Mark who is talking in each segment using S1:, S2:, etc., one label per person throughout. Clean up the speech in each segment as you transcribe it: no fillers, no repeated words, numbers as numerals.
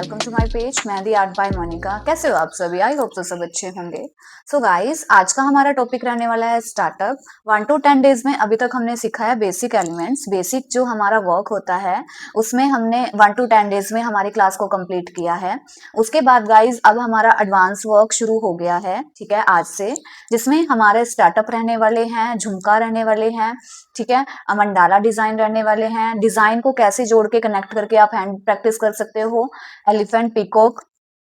S1: Welcome to my page mehndi art by Monika. कैसे हो आप सभी? आई होप तो सब अच्छे होंगे। सो गाइस, आज का हमारा टॉपिक रहने वाला है स्टार्टअप। 1 to 10 डेज में अभी तक हमने सीखा है बेसिक एलिमेंट्स। बेसिक जो हमारा वर्क होता है उसमें हमने 1 to 10 डेज में हमारी क्लास को कंप्लीट किया है। उसके बाद गाइस अब हमारा एडवांस वर्क शुरू हो गया है, ठीक है, आज से, जिसमें हमारे स्टार्टअप रहने वाले हैं, झुमका रहने वाले हैं, ठीक है, मंडाला डिजाइन रहने वाले हैं। डिजाइन को कैसे जोड़ के कनेक्ट करके आप हैंड प्रैक्टिस कर सकते हो, एलिफेंट, पीकॉक,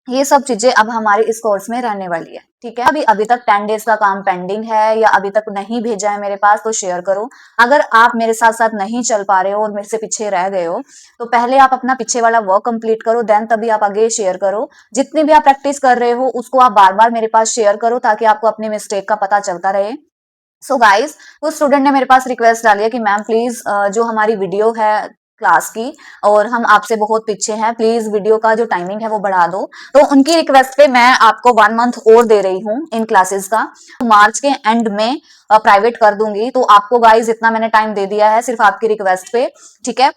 S1: ये सब चीजें अब हमारे इस कोर्स में रहने वाली है, ठीक है। अभी तक 10 डेज का काम पेंडिंग है या अभी तक नहीं भेजा है मेरे पास तो शेयर करो। अगर आप मेरे साथ साथ नहीं चल पा रहे हो और मेरे से पीछे रह गए हो तो पहले आप अपना पीछे वाला वर्क कंप्लीट करो, देन तभी आप आगे शेयर करो। जितनी भी आप प्रैक्टिस कर रहे हो उसको आप बार बार मेरे पास शेयर करो ताकि आपको अपनी मिस्टेक का पता चलता रहे। सो गाइस, कुछ स्टूडेंट ने मेरे पास रिक्वेस्ट डाली है कि मैम प्लीज जो हमारी वीडियो है क्लास की और हम आपसे बहुत पीछे हैं, प्लीज वीडियो का जो टाइमिंग है वो बढ़ा दो। तो उनकी रिक्वेस्ट पे मैं आपको 1 मंथ और दे रही हूँ इन क्लासेस का। मार्च के एंड में प्राइवेट कर दूंगी। तो आपको गाइस इतना मैंने टाइम दे दिया है सिर्फ आपकी रिक्वेस्ट पे, ठीक है।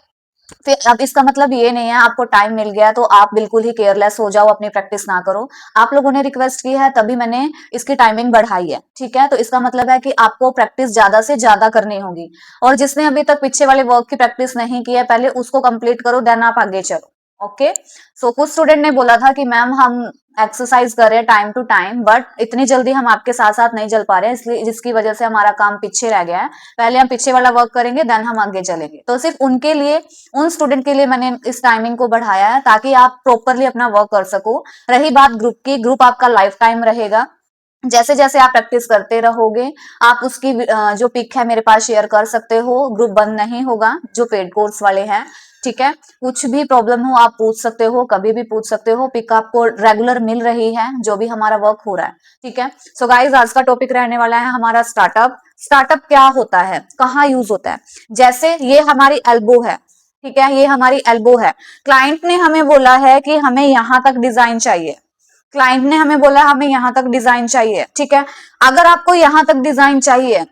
S1: फिर अब इसका मतलब ये नहीं है आपको टाइम मिल गया तो आप बिल्कुल ही केयरलेस हो जाओ, अपनी प्रैक्टिस ना करो। आप लोगों ने रिक्वेस्ट की है तभी मैंने इसकी टाइमिंग बढ़ाई है, ठीक है। तो इसका मतलब है कि आपको प्रैक्टिस ज्यादा से ज्यादा करनी होगी और जिसने अभी तक पीछे वाले वर्क की प्रैक्टिस नहीं की है पहले उसको कंप्लीट करो, देन आप आगे चलो। ओके, सो कुछ स्टूडेंट ने बोला था कि मैम हम एक्सरसाइज कर रहे हैं टाइम टू टाइम, बट इतनी जल्दी हम आपके साथ साथ नहीं चल पा रहे हैं, इसलिए जिसकी वजह से हमारा काम पीछे रह गया है। पहले हम पीछे वाला वर्क करेंगे, देन हम आगे चलेंगे। तो सिर्फ उनके लिए, उन स्टूडेंट के लिए मैंने इस टाइमिंग को बढ़ाया है ताकि आप प्रॉपरली अपना वर्क कर सको। रही बात ग्रुप की, ग्रुप आपका लाइफ टाइम रहेगा। जैसे जैसे आप प्रैक्टिस करते रहोगे आप उसकी जो पिक है मेरे पास शेयर कर सकते हो। ग्रुप बंद नहीं होगा जो पेड कोर्स वाले हैं, ठीक है। कुछ भी प्रॉब्लम हो आप पूछ सकते हो, कभी भी पूछ सकते हो। पिक आपको रेगुलर मिल रही है जो भी हमारा वर्क हो रहा है, ठीक है। सो गाइज, आज का टॉपिक रहने वाला है हमारा स्टार्टअप। स्टार्टअप क्या होता है, कहाँ यूज होता है? जैसे ये हमारी एल्बो है, ठीक है, ये हमारी एल्बो है। क्लाइंट ने हमें बोला है कि हमें यहां तक डिजाइन चाहिए। क्लाइंट ने हमें बोला हमें यहां तक डिजाइन चाहिए, ठीक है। अगर आपको यहां तक डिजाइन चाहिए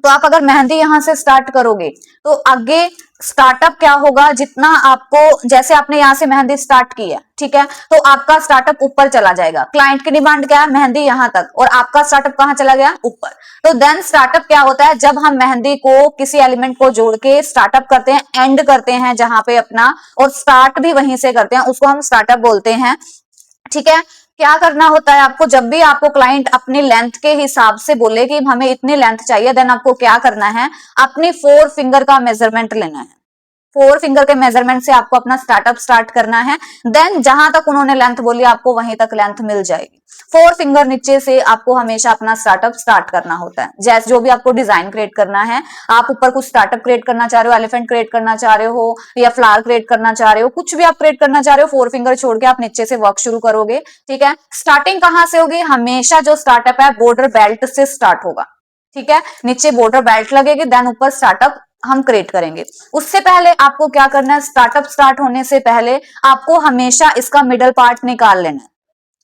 S1: तो आप अगर मेहंदी यहां से स्टार्ट करोगे तो आगे स्टार्टअप क्या होगा, जितना आपको, जैसे आपने यहां से मेहंदी स्टार्ट की है, ठीक है, तो आपका स्टार्टअप ऊपर चला जाएगा। क्लाइंट की डिमांड क्या है, मेहंदी यहां तक, और आपका स्टार्टअप कहां चला गया, ऊपर। तो देन स्टार्टअप क्या होता है, जब हम मेहंदी को किसी एलिमेंट को जोड़ के स्टार्टअप करते हैं, एंड करते हैं जहां पे अपना, और स्टार्ट भी वहीं से करते हैं, उसको हम स्टार्टअप बोलते हैं, ठीक है। क्या करना होता है आपको, जब भी आपको क्लाइंट अपनी लेंथ के हिसाब से बोले कि हमें इतनी लेंथ चाहिए, देन आपको क्या करना है, अपनी 4 फिंगर का मेजरमेंट लेना है। 4 फिंगर के मेजरमेंट से आपको अपना स्टार्टअप स्टार्ट करना है। देन जहां तक उन्होंने लेंथ बोली आपको वहीं तक लेंथ मिल जाएगी। 4 फिंगर नीचे से आपको हमेशा अपना स्टार्टअप स्टार्ट करना होता है। जैसे जो भी आपको डिजाइन क्रिएट करना है, आप ऊपर कुछ स्टार्टअप क्रिएट करना चाह रहे हो, एलिफेंट क्रिएट करना चाह रहे हो या फ्लावर क्रिएट करना चाह रहे हो, कुछ भी आप क्रिएट करना चाह रहे हो, 4 फिंगर छोड़ के आप नीचे से वर्क शुरू करोगे, ठीक है। स्टार्टिंग कहां से होगी, हमेशा जो स्टार्टअप है बॉर्डर बेल्ट से स्टार्ट होगा, ठीक है। नीचे बॉर्डर बेल्ट लगेगी, देन ऊपर स्टार्टअप हम क्रिएट करेंगे। उससे पहले आपको क्या करना है, स्टार्टअप स्टार्ट होने से पहले आपको हमेशा इसका मिडल पार्ट निकाल लेना है।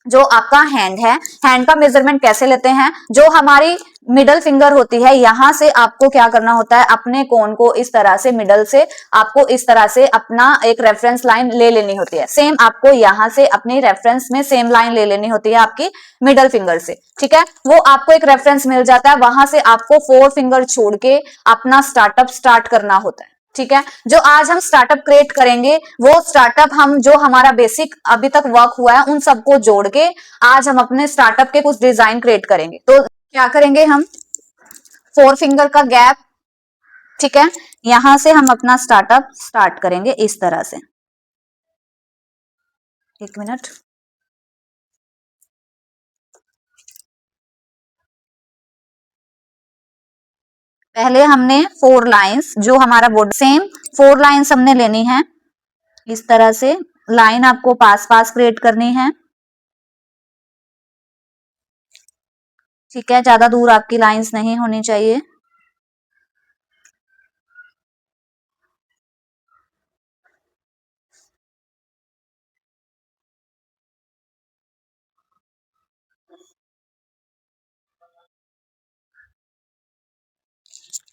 S1: जो आपका हैंड है, हैंड का मेजरमेंट कैसे लेते हैं, जो हमारी मिडल फिंगर होती है, यहां से आपको क्या करना होता है, अपने कोन को इस तरह से मिडल से आपको इस तरह से अपना एक रेफरेंस लाइन ले लेनी होती है। सेम आपको यहां से अपनी रेफरेंस में सेम लाइन ले लेनी होती है आपकी मिडल फिंगर से, ठीक है। वो आपको एक रेफरेंस मिल जाता है, वहां से आपको 4 फिंगर छोड़ के अपना स्टार्टअप स्टार्ट करना होता है, ठीक है। जो आज हम स्टार्टअप क्रिएट करेंगे वो स्टार्टअप हम, जो हमारा बेसिक अभी तक वर्क हुआ है उन सबको जोड़ के आज हम अपने स्टार्टअप के कुछ डिजाइन क्रिएट करेंगे। तो क्या करेंगे हम, 4 फिंगर का गैप, ठीक है, यहां से हम अपना स्टार्टअप स्टार्ट करेंगे इस तरह से। एक मिनट, पहले हमने 4 लाइंस, जो हमारा बोर्ड, सेम 4 लाइंस हमने लेनी है इस तरह से। लाइन आपको पास पास क्रिएट करनी है, ठीक है, ज्यादा दूर आपकी लाइंस नहीं होनी चाहिए।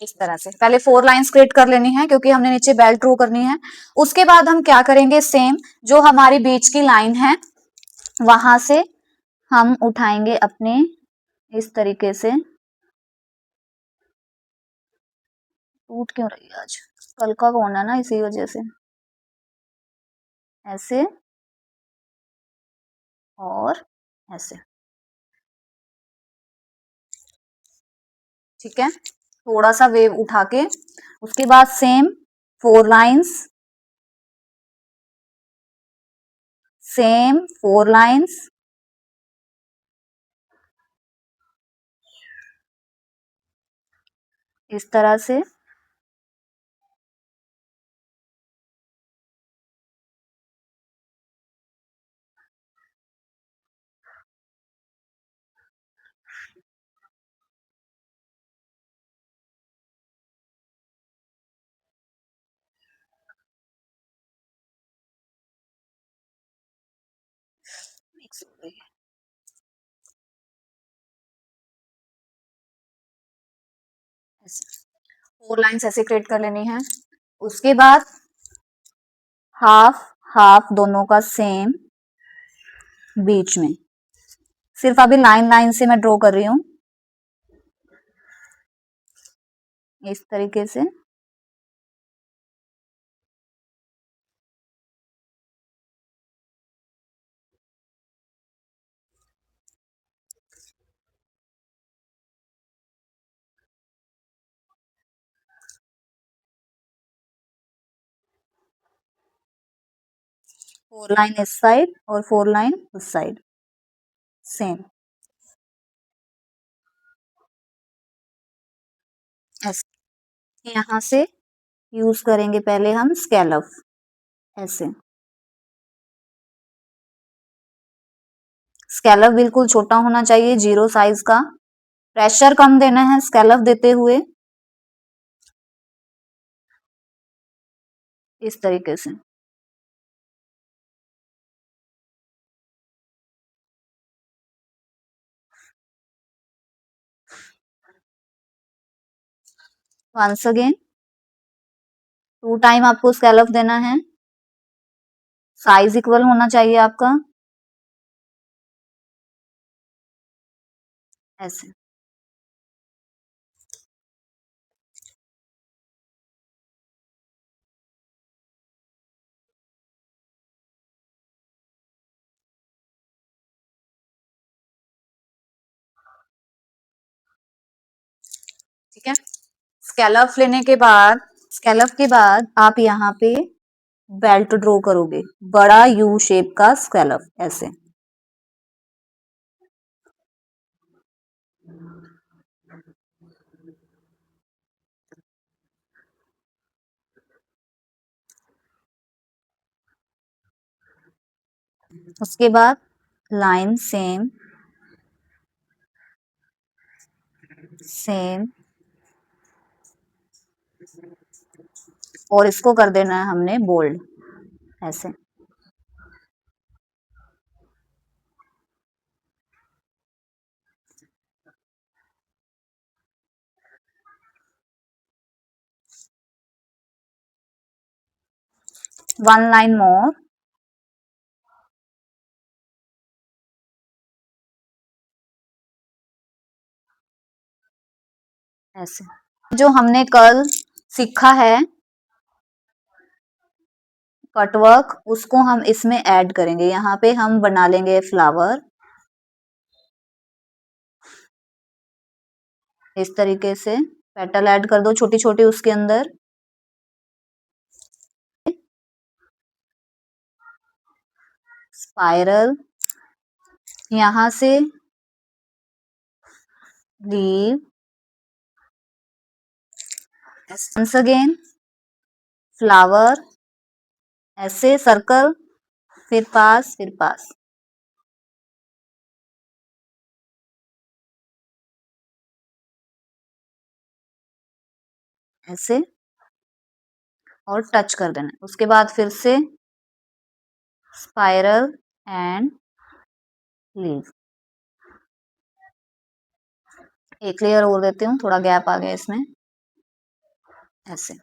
S1: इस तरह से पहले 4 लाइंस क्रिएट कर लेनी है क्योंकि हमने नीचे बेल्ट ड्रॉ करनी है। उसके बाद हम क्या करेंगे, सेम जो हमारी बीच की लाइन है वहां से हम उठाएंगे अपने इस तरीके से। टूट क्यों रही है आज, कल का कौन है ना, इसी वजह से। ऐसे और ऐसे, ठीक है। थोड़ा सा वेव उठा के उसके बाद सेम 4 लाइंस, सेम 4 लाइंस, इस तरह से। फोर लाइंस ऐसे क्रिएट कर लेनी है। उसके बाद हाफ हाफ दोनों का सेम बीच में, सिर्फ अभी लाइन लाइन से मैं ड्रॉ कर रही हूँ इस तरीके से। फोर लाइन इस साइड और 4 लाइन उस साइड, सेम ऐसे। यहाँ से यूज करेंगे पहले हम स्कैलप, ऐसे। स्कैलप बिल्कुल छोटा होना चाहिए, 0 साइज का। प्रेशर कम देना है स्कैलप देते हुए, इस तरीके से। वंस अगेन 2 टाइम आपको स्कैलप देना है, साइज इक्वल होना चाहिए आपका, ऐसे। ठीक है। स्कैलप लेने के बाद, स्कैलप के बाद आप यहाँ पे बेल्ट ड्रॉ करोगे, बड़ा यू शेप का स्कैलप, ऐसे। उसके बाद लाइन सेम सेम, और इसको कर देना है हमने बोल्ड, ऐसे। 1 लाइन मोर, ऐसे। जो हमने कल सीखा है कटवर्क, उसको हम इसमें ऐड करेंगे। यहाँ पे हम बना लेंगे फ्लावर, इस तरीके से। पेटल ऐड कर दो छोटी छोटी उसके अंदर, स्पाइरल, यहाँ से लीव, once अगेन फ्लावर, ऐसे सर्कल, फिर पास फिर पास, ऐसे, और टच कर देना। उसके बाद फिर से स्पाइरल एंड लीव। एक लेयर और देती हूँ, थोड़ा गैप आ गया इसमें। ऐसे,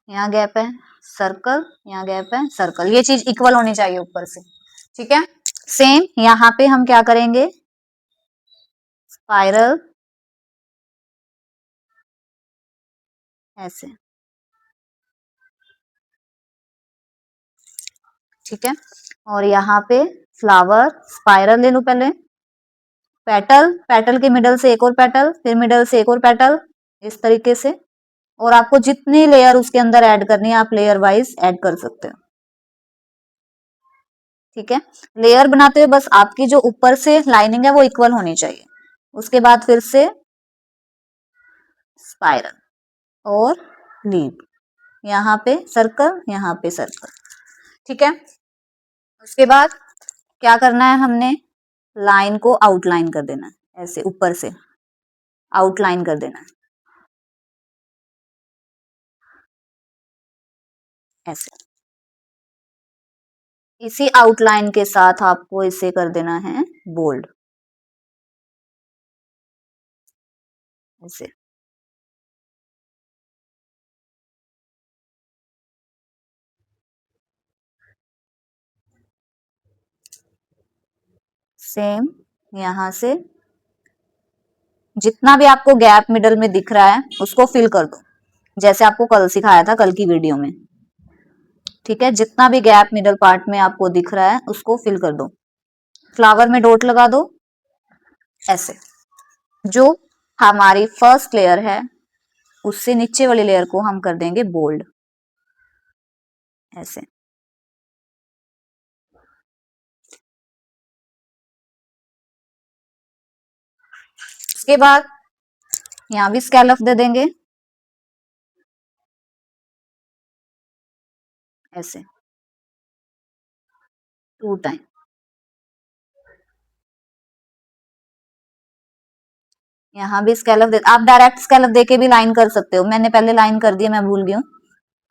S1: यहाँ गैप है, सर्कल, यहाँ गैप है, सर्कल, ये चीज इक्वल होनी चाहिए ऊपर से, ठीक है। सेम यहाँ पे हम क्या करेंगे, स्पाइरल ऐसे, ठीक है। और यहाँ पे फ्लावर, स्पाइरल ले लूं पहले, पेटल, पेटल के मिडल से एक और पेटल, फिर मिडल से एक और पेटल, इस तरीके से। और आपको जितनी लेयर उसके अंदर ऐड करनी है आप लेयर वाइज ऐड कर सकते हो, ठीक है। लेयर बनाते हुए बस आपकी जो ऊपर से लाइनिंग है वो इक्वल होनी चाहिए। उसके बाद फिर से स्पाइरल और लीव, यहाँ पे सर्कल, यहाँ पे सर्कल, ठीक है। उसके बाद क्या करना है, हमने लाइन को आउटलाइन कर देना है, ऐसे ऊपर से आउटलाइन कर देना है, ऐसे। इसी आउटलाइन के साथ आपको इसे कर देना है बोल्ड, ऐसे। सेम यहाँ से जितना भी आपको गैप मिडल में दिख रहा है उसको फिल कर दो, जैसे आपको कल सिखाया था, कल की वीडियो में, ठीक है। जितना भी गैप मिडल पार्ट में आपको दिख रहा है उसको फिल कर दो। फ्लावर में डॉट लगा दो, ऐसे। जो हमारी फर्स्ट लेयर है उससे नीचे वाली लेयर को हम कर देंगे बोल्ड, ऐसे। उसके बाद यहाँ भी स्कैलप दे देंगे, ऐसे 2 टाइम। यहाँ भी स्कैलप दे, आप डायरेक्ट स्कैलप देके भी लाइन कर सकते हो, मैंने पहले लाइन कर दी, मैं भूल गई हूँ।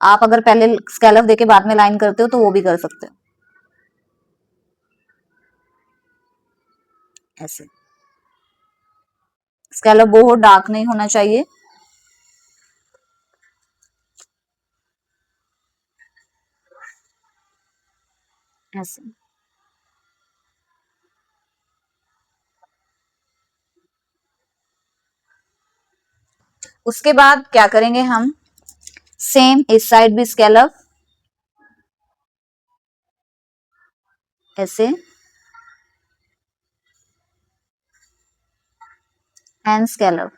S1: आप अगर पहले स्कैलप देके बाद में लाइन करते हो तो वो भी कर सकते हो, ऐसे। स्कैलप बहुत डार्क नहीं होना चाहिए, ऐसे। उसके बाद क्या करेंगे हम, सेम इस साइड भी स्कैलप, ऐसे, एंड स्कैलप,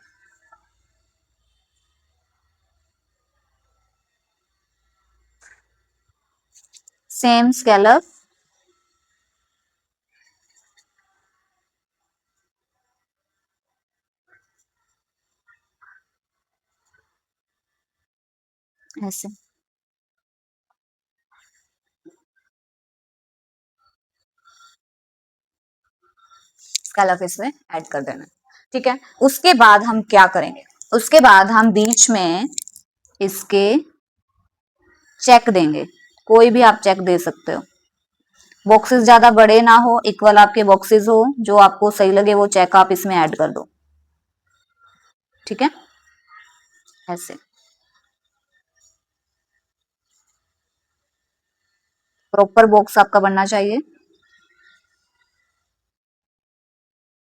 S1: सेम स्कैलप, ऐसे। स्कैलप इसमें ऐड कर देना, ठीक है। उसके बाद हम क्या करेंगे, उसके बाद हम बीच में इसके चेक देंगे, कोई भी आप चेक दे सकते हो। बॉक्सेस ज्यादा बड़े ना हो, इक्वल आपके बॉक्सेस हो, जो आपको सही लगे वो चेक आप इसमें ऐड कर दो, ठीक है, ऐसे। प्रॉपर बॉक्स आपका बनना चाहिए,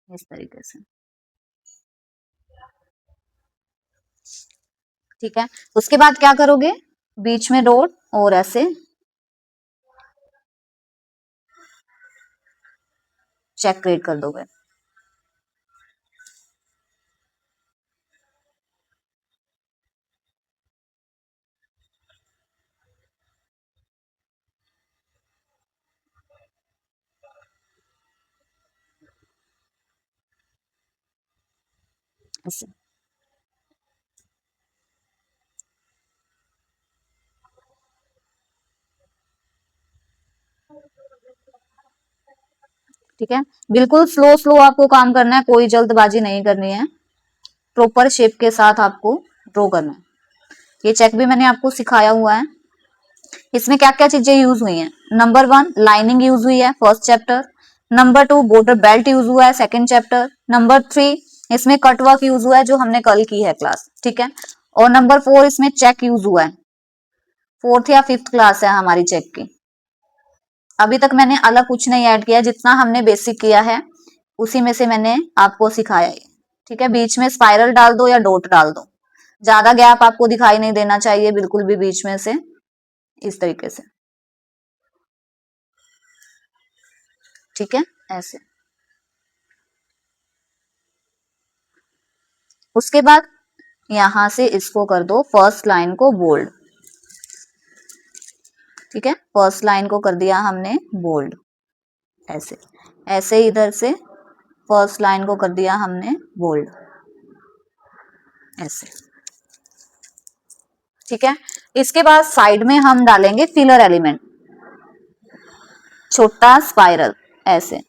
S1: इस तरीके से, ठीक है। उसके बाद क्या करोगे, बीच में डॉट और ऐसे चेक क्रिएट कर दोगे, ऐसे। ठीक है, बिल्कुल स्लो स्लो आपको काम करना है, कोई जल्दबाजी नहीं करनी है, प्रॉपर शेप के साथ आपको ड्रॉ करना है। ये चेक भी मैंने आपको सिखाया हुआ है। इसमें क्या क्या चीजें यूज हुई हैं, नंबर 1 लाइनिंग यूज हुई है first chapter, number 2 border belt use हुआ है सेकंड चैप्टर, नंबर 3 इसमें कट वर्क यूज हुआ है जो हमने कल की है क्लास, ठीक है। और नंबर 4 इसमें चेक यूज हुआ है, 4th या 5th क्लास है हमारी चेक की। अभी तक मैंने अलग कुछ नहीं ऐड किया, जितना हमने बेसिक किया है उसी में से मैंने आपको सिखाया है। ठीक है, बीच में स्पाइरल डाल दो या डॉट डाल दो, ज्यादा गैप आपको दिखाई नहीं देना चाहिए बिल्कुल भी बीच में से, इस तरीके से। ठीक है, ऐसे। उसके बाद यहां से इसको कर दो फर्स्ट लाइन को बोल्ड। ठीक है, फर्स्ट लाइन को कर दिया हमने बोल्ड, ऐसे। ऐसे इधर से फर्स्ट लाइन को कर दिया हमने बोल्ड, ऐसे। ठीक है, इसके बाद साइड में हम डालेंगे फिलर एलिमेंट, छोटा स्पाइरल, ऐसे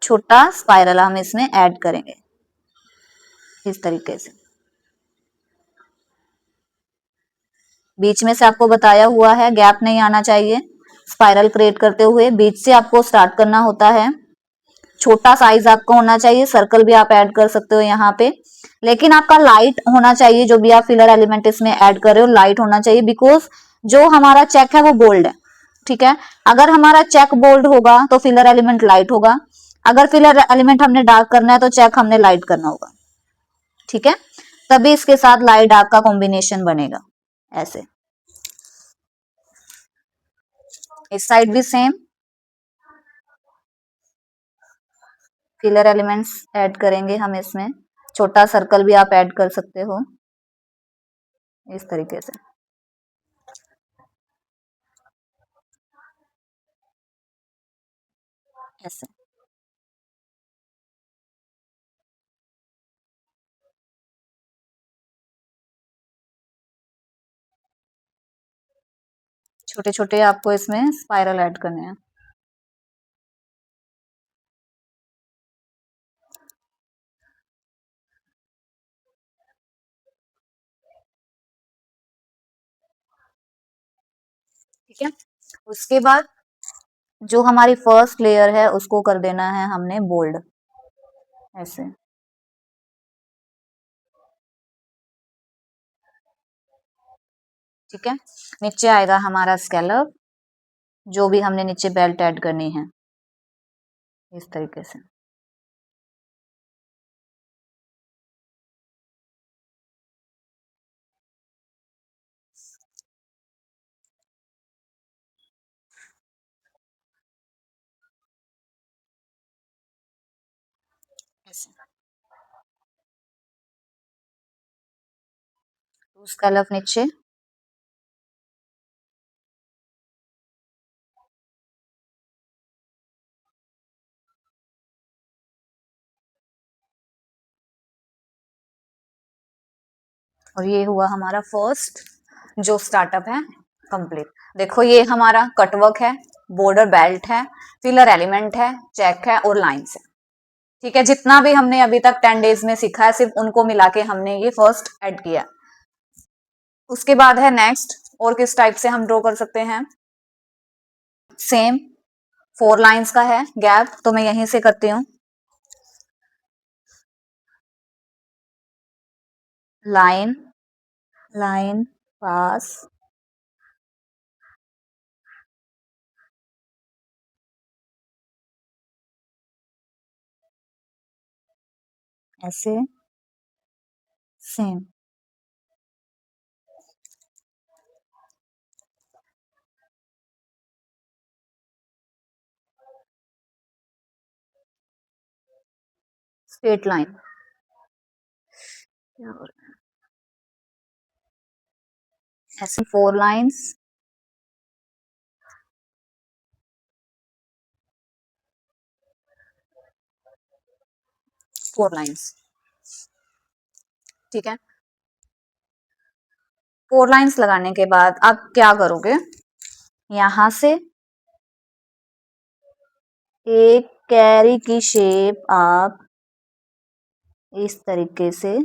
S1: छोटा स्पाइरल हम इसमें ऐड करेंगे, इस तरीके से। बीच में से आपको बताया हुआ है गैप नहीं आना चाहिए, स्पाइरल क्रिएट करते हुए बीच से आपको स्टार्ट करना होता है। छोटा साइज आपका होना चाहिए, सर्कल भी आप ऐड कर सकते हो यहाँ पे, लेकिन आपका लाइट होना चाहिए, जो भी आप फिलर एलिमेंट इसमें ऐड कर रहे हो लाइट होना चाहिए, बिकॉज जो हमारा चेक है वो बोल्ड है। ठीक है, अगर हमारा चेक बोल्ड होगा तो फिलर एलिमेंट लाइट होगा, अगर फिलर एलिमेंट हमने डार्क करना है तो चेक हमने लाइट करना होगा। ठीक है, तभी इसके साथ लाइट डार्क का कॉम्बिनेशन बनेगा, ऐसे। इस साइड भी सेम फिलर एलिमेंट्स ऐड करेंगे हम इसमें, छोटा सर्कल भी आप ऐड कर सकते हो, इस तरीके से। ऐसे छोटे छोटे आपको इसमें स्पाइरल ऐड करने हैं। ठीक है, उसके बाद जो हमारी फर्स्ट लेयर है उसको कर देना है हमने बोल्ड, ऐसे। ठीक है, नीचे आएगा हमारा स्कैलप, जो भी हमने नीचे बेल्ट ऐड करनी है, इस तरीके से। ऐसे स्कैलप नीचे, और ये हुआ हमारा फर्स्ट जो स्टार्टअप है कंप्लीट। देखो ये हमारा कटवर्क है, बॉर्डर बेल्ट है, फिलर एलिमेंट है, चेक है और लाइंस है। ठीक है, जितना भी हमने अभी तक 10 डेज में सीखा है सिर्फ उनको मिला के हमने ये फर्स्ट ऐड किया। उसके बाद है नेक्स्ट, और किस टाइप से हम ड्रॉ कर सकते हैं। सेम 4 लाइंस का है गैप, तो मैं यहीं से करती हूँ। लाइन लाइन पास, ऐसे सेम। स्ट्रेट लाइन, ऐसे 4 लाइंस, 4 लाइंस। ठीक है, 4 लाइंस लगाने के बाद आप क्या करोगे, यहां से एक कैरी की शेप आप इस तरीके से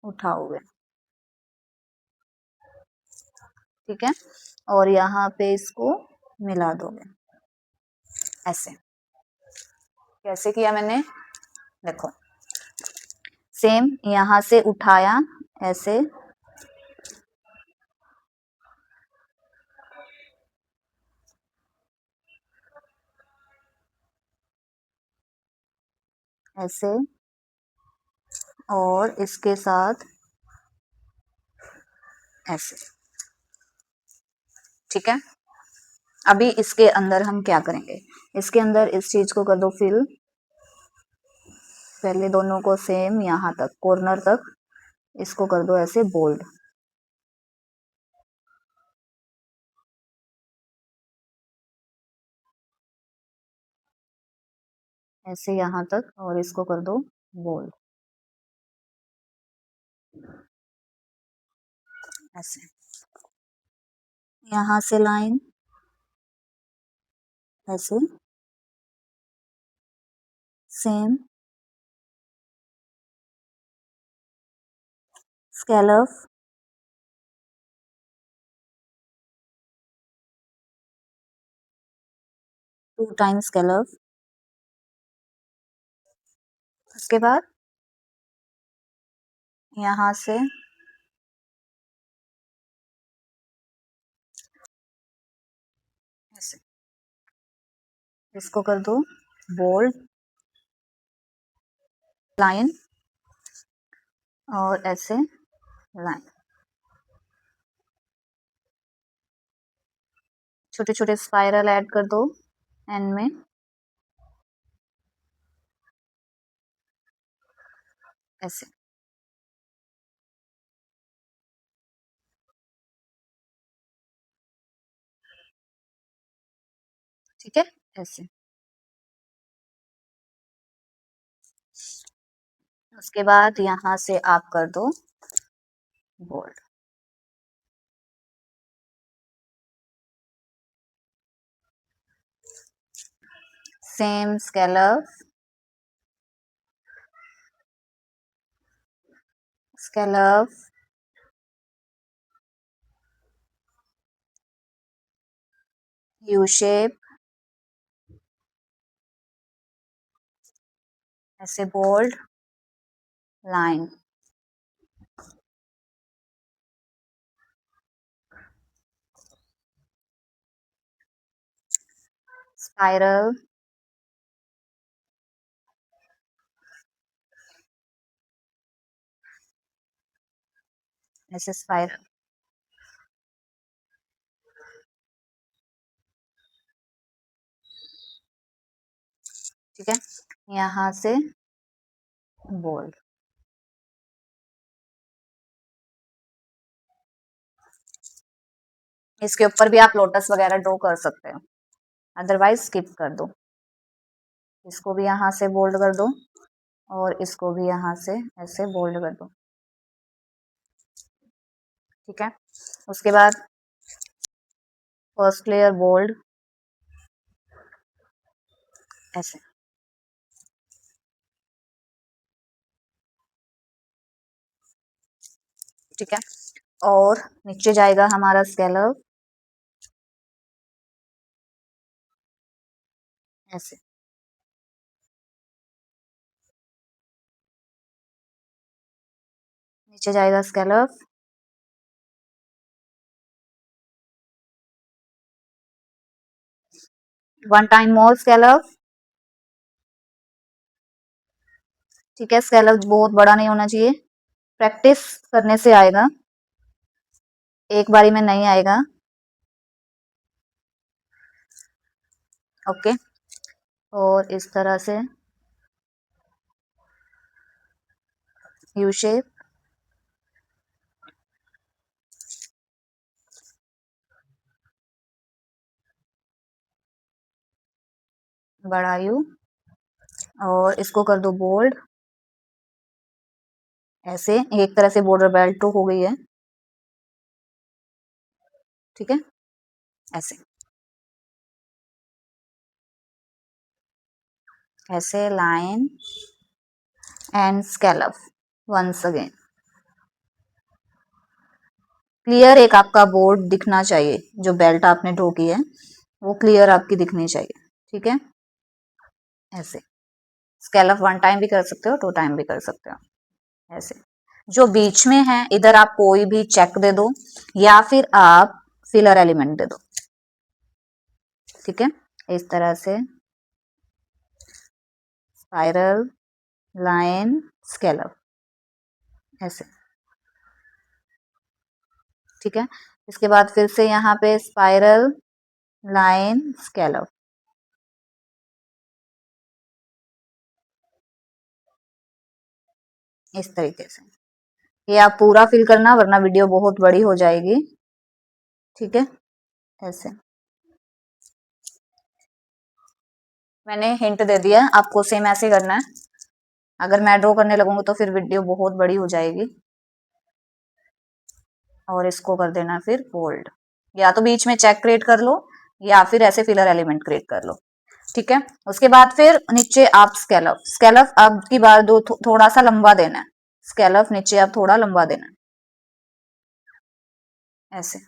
S1: उठाओगे। ठीक है, और यहाँ पे इसको मिला दोगे, ऐसे। कैसे किया मैंने, देखो सेम यहाँ से उठाया ऐसे, ऐसे, और इसके साथ ऐसे। ठीक है, अभी इसके अंदर हम क्या करेंगे, इसके अंदर इस चीज को कर दो फिल, पहले दोनों को सेम यहाँ तक कॉर्नर तक, इसको कर दो ऐसे बोल्ड, ऐसे यहाँ तक, और इसको कर दो बोल्ड ऐसे। यहाँ से लाइन ऐसे, सेम स्कैलप, 2 टाइम्स स्कैलप। उसके बाद यहाँ से ऐसे, इसको कर दो बोल्ड लाइन, और ऐसे लाइन, छोटे छोटे स्पाइरल ऐड कर दो एंड में, ऐसे। ठीक है, ऐसे। उसके बाद यहाँ से आप कर दो bold, same scallop, scallop, U shape, ऐसे बोल्ड लाइन, स्पाइरल, ऐसे स्पाइरल। ठीक है, यहाँ से बोल्ड, इसके ऊपर भी आप लोटस वगैरह ड्रॉ कर सकते हो, अदरवाइज स्किप कर दो। इसको भी यहाँ से बोल्ड कर दो, और इसको भी यहाँ से ऐसे बोल्ड कर दो। ठीक है, उसके बाद फर्स्ट लेयर बोल्ड ऐसे। ठीक है, और नीचे जाएगा हमारा स्कैलप ऐसे, नीचे जाएगा scallop, one time more scallop. ठीक है, स्कैलप बहुत बड़ा नहीं होना चाहिए, प्रैक्टिस करने से आएगा, एक बारी में नहीं आएगा। ओके, और इस तरह से यू शेप, बड़ा यू, और इसको कर दो बोल्ड ऐसे, एक तरह से बॉर्डर बेल्ट तो हो गई है। ठीक है, ऐसे, ऐसे line and scallop once again. Clear एक आपका बोर्ड दिखना चाहिए, जो बेल्ट आपने ड्रॉ की है वो क्लियर आपकी दिखनी चाहिए। ठीक है, ऐसे स्कैलप वन टाइम भी कर सकते हो, टू टाइम भी कर सकते हो। ऐसे। जो बीच में है इधर आप कोई भी चेक दे दो या फिर आप फिलर एलिमेंट दे दो, ठीक है। इस तरह से स्पाइरल, लाइन, स्केलप, ऐसे, ठीक है। इसके बाद फिर से यहाँ पे स्पाइरल, लाइन, स्केलप, इस तरीके से। ये आप पूरा फिल करना वरना वीडियो बहुत बड़ी हो जाएगी, ठीक है। ऐसे मैंने हिंट दे दिया, आपको सेम ऐसे करना है। अगर मैं ड्रॉ करने लगूंगी तो फिर वीडियो बहुत बड़ी हो जाएगी। और इसको कर देना फिर बोल्ड, या तो बीच में चेक क्रिएट कर लो या फिर ऐसे फिलर एलिमेंट क्रिएट कर लो, ठीक है। उसके बाद फिर नीचे आप स्केलप, स्केलप अब की बार दो थोड़ा सा लंबा देना है, स्केलप नीचे आप थोड़ा लंबा देना है, ऐसे।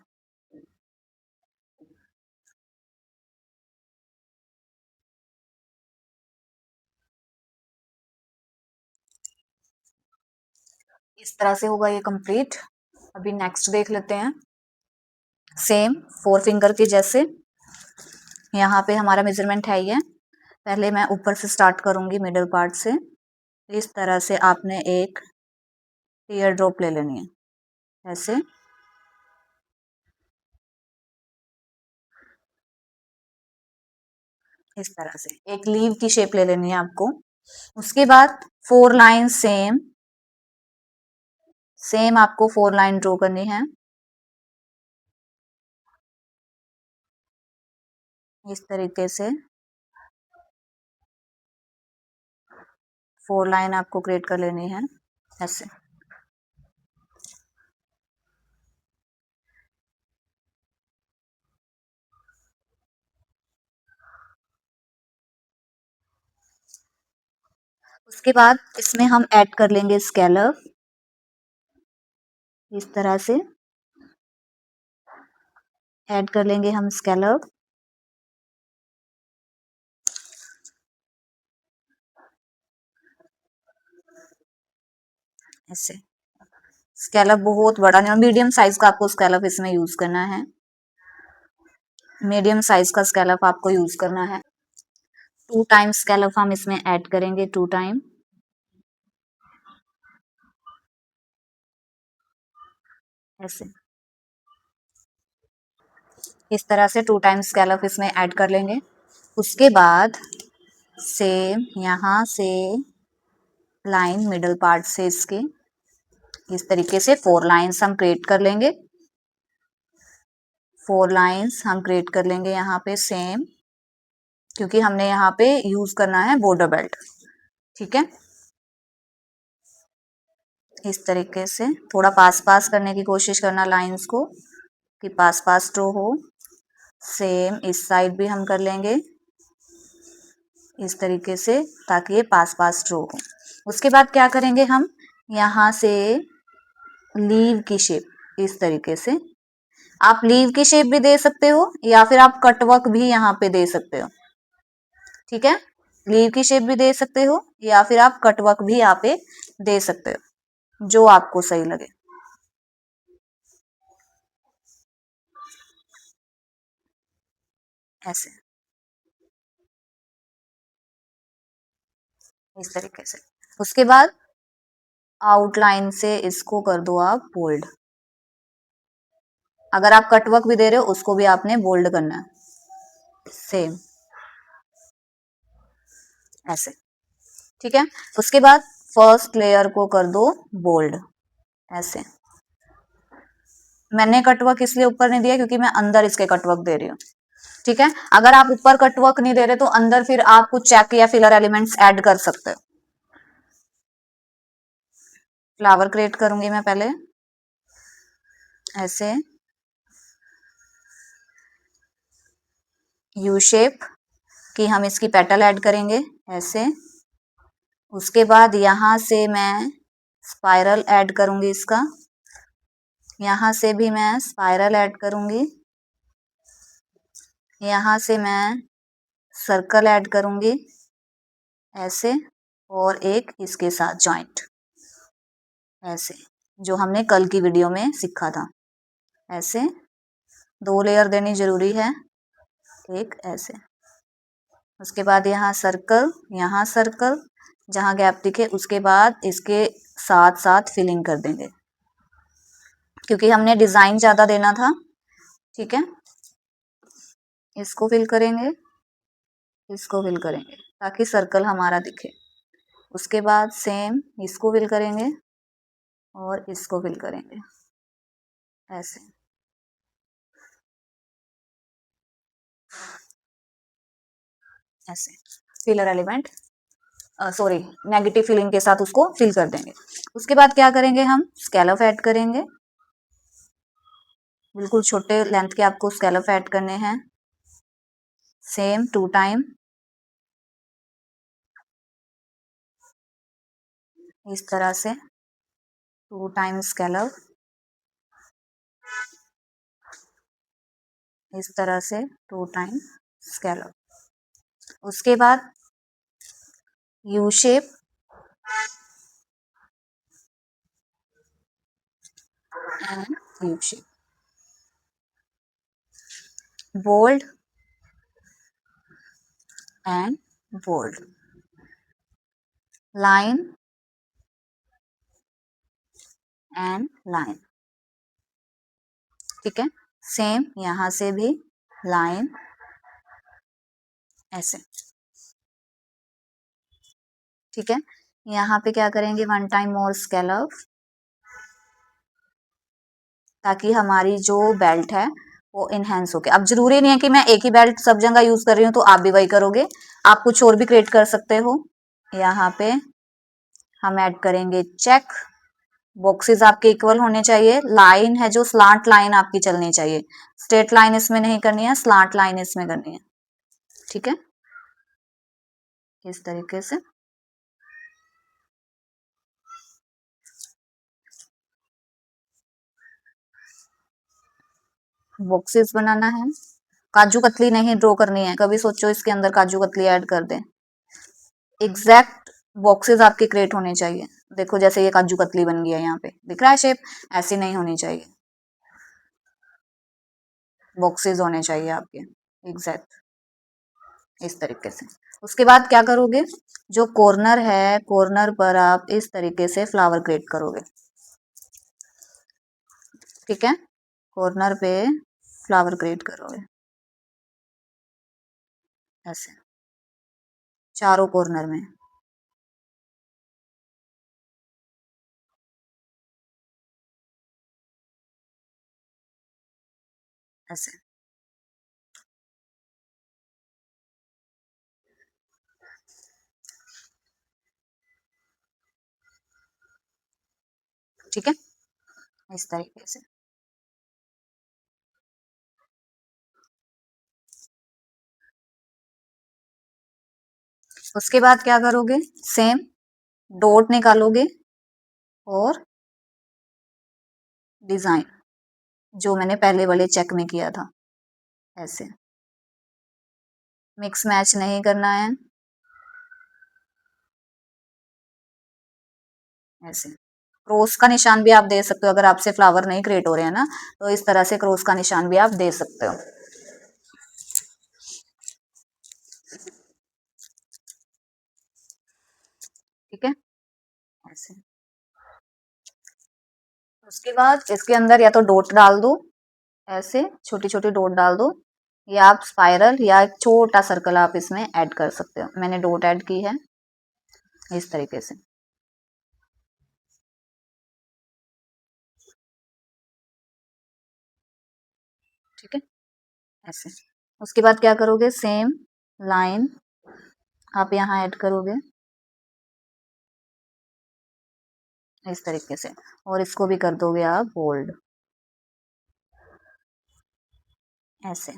S1: इस तरह से होगा ये कंप्लीट। अभी नेक्स्ट देख लेते हैं। सेम 4 फिंगर के जैसे यहाँ पे हमारा मेजरमेंट है ये। पहले मैं ऊपर से स्टार्ट करूंगी मिडिल पार्ट से। इस तरह से आपने एक टीयर ड्रॉप ले लेनी है, ऐसे। इस तरह से एक लीव की शेप ले लेनी है आपको। उसके बाद 4 लाइन सेम सेम आपको 4 लाइन ड्रॉ करनी है, इस तरीके से 4 लाइन आपको क्रिएट कर लेनी है, ऐसे। उसके बाद इसमें हम ऐड कर लेंगे स्केलप, इस तरह से ऐड कर लेंगे हम स्केलप। ऐसे स्केलप बहुत बड़ा नहीं, मीडियम साइज का आपको स्केलप इसमें यूज करना है, मीडियम साइज का स्केलप आपको यूज करना है। 2 टाइम स्केलप हम इसमें ऐड करेंगे, 2 टाइम, ऐसे। इस तरह से 2 टाइम स्केलप इसमें ऐड कर लेंगे। उसके बाद सेम यहाँ से लाइन मिडल पार्ट से इसके इस तरीके से 4 लाइंस हम क्रिएट कर लेंगे, 4 लाइंस हम क्रिएट कर लेंगे यहाँ पे सेम, क्योंकि हमने यहाँ पे यूज करना है बॉर्डर बेल्ट, ठीक है। इस तरीके से थोड़ा पास पास करने की कोशिश करना लाइंस को, कि पास पास ड्रॉ हो। सेम इस साइड भी हम कर लेंगे इस तरीके से, ताकि ये पास पास ड्रॉ हो। उसके बाद क्या करेंगे हम, यहाँ से लीव की शेप, इस तरीके से आप लीव की शेप भी दे सकते हो या फिर आप कटवर्क भी यहाँ पे दे सकते हो, ठीक है। लीव की शेप भी दे सकते हो या फिर आप कटवर्क भी यहाँ पे दे सकते हो, जो आपको सही लगे, ऐसे, इस तरीके से। उसके बाद आउटलाइन से इसको कर दो आप बोल्ड। अगर आप कटवर्क भी दे रहे हो उसको भी आपने बोल्ड करना है, सेम ऐसे, ठीक है। उसके बाद फर्स्ट लेयर को कर दो बोल्ड, ऐसे। मैंने कटवर्क इसलिए ऊपर नहीं दिया क्योंकि मैं अंदर इसके कटवर्क दे रही हूँ, ठीक है। अगर आप ऊपर कटवर्क नहीं दे रहे तो अंदर फिर आप कुछ चेक या फिलर एलिमेंट्स ऐड कर सकते हो। फ्लावर क्रिएट करूंगी मैं पहले, ऐसे यू शेप की हम इसकी पेटल ऐड करेंगे, ऐसे। उसके बाद यहाँ से मैं स्पाइरल ऐड करूंगी इसका, यहाँ से भी मैं स्पाइरल ऐड करूंगी, यहाँ से मैं सर्कल ऐड करूंगी, ऐसे। और एक इसके साथ जॉइंट, ऐसे, जो हमने कल की वीडियो में सीखा था। ऐसे 2 लेयर देनी जरूरी है, एक ऐसे। उसके बाद यहाँ सर्कल, जहां गैप दिखे उसके बाद इसके साथ साथ फिलिंग कर देंगे, क्योंकि हमने डिजाइन ज्यादा देना था। ठीक है, इसको फिल करेंगे, इसको फिल करेंगे ताकि सर्कल हमारा दिखे। उसके बाद सेम इसको फिल करेंगे और इसको फिल करेंगे ऐसे। ऐसे filler element, sorry, negative filling के साथ उसको फिल कर देंगे। उसके बाद क्या करेंगे, हम स्कैलप ऐड करेंगे। बिल्कुल छोटे लेंथ के आपको स्कैलप ऐड करने हैं। सेम 2 टाइम, इस तरह से 2 टाइम स्कैलप, इस तरह से 2 टाइम स्कैलप। उसके बाद U shape, and U shape, bold and bold, line and line. ठीक है, सेम यहां से भी लाइन ऐसे। ठीक है, यहाँ पे क्या करेंगे, 1 टाइम और स्कैलप, ताकि हमारी जो बेल्ट है वो इनहेंस हो के। अब जरूरी नहीं है कि मैं एक ही बेल्ट सब जगह यूज कर रही हूँ तो आप भी वही करोगे, आप कुछ और भी क्रिएट कर सकते हो। यहाँ पे हम ऐड करेंगे चेक, बॉक्सेस आपके इक्वल होने चाहिए, लाइन है जो स्लांट लाइन आपकी चलनी चाहिए, स्ट्रेट लाइन इसमें नहीं करनी है, स्लांट लाइन इसमें करनी है। ठीक है, इस तरीके से बॉक्सेस बनाना है। काजू कतली नहीं ड्रॉ करनी है, कभी सोचो इसके अंदर काजू कतली ऐड कर दें। एग्जैक्ट बॉक्सेस आपके क्रिएट होने चाहिए। देखो जैसे ये काजू कतली बन गया, यहाँ पे दिख रहा है शेप, ऐसी नहीं होनी चाहिए, बॉक्सेस होने चाहिए आपके एग्जैक्ट, इस तरीके से। उसके बाद क्या करोगे, जो कॉर्नर है कॉर्नर पर आप इस तरीके से फ्लावर क्रिएट करोगे। ठीक है, कॉर्नर पे फ्लावर क्रिएट करोगे ऐसे, चारों कॉर्नर में ऐसे। ठीक है, इस तरीके से। उसके बाद क्या करोगे, सेम डॉट निकालोगे और डिजाइन, जो मैंने पहले वाले चेक में किया था ऐसे। मिक्स मैच नहीं करना है ऐसे। क्रॉस का निशान भी आप दे सकते हो, अगर आपसे फ्लावर नहीं क्रिएट हो रहे हैं ना, तो इस तरह से क्रॉस का निशान भी आप दे सकते हो। ठीक है, ऐसे। उसके बाद इसके अंदर या तो डॉट डाल दो, ऐसे छोटी छोटी डॉट डाल दो, या आप स्पाइरल या एक छोटा सर्कल आप इसमें ऐड कर सकते हो। मैंने डॉट ऐड की है इस तरीके से। ठीक है, ऐसे। उसके बाद क्या करोगे, सेम लाइन आप यहाँ ऐड करोगे इस तरीके से, और इसको भी कर दोगे आप बोल्ड ऐसे।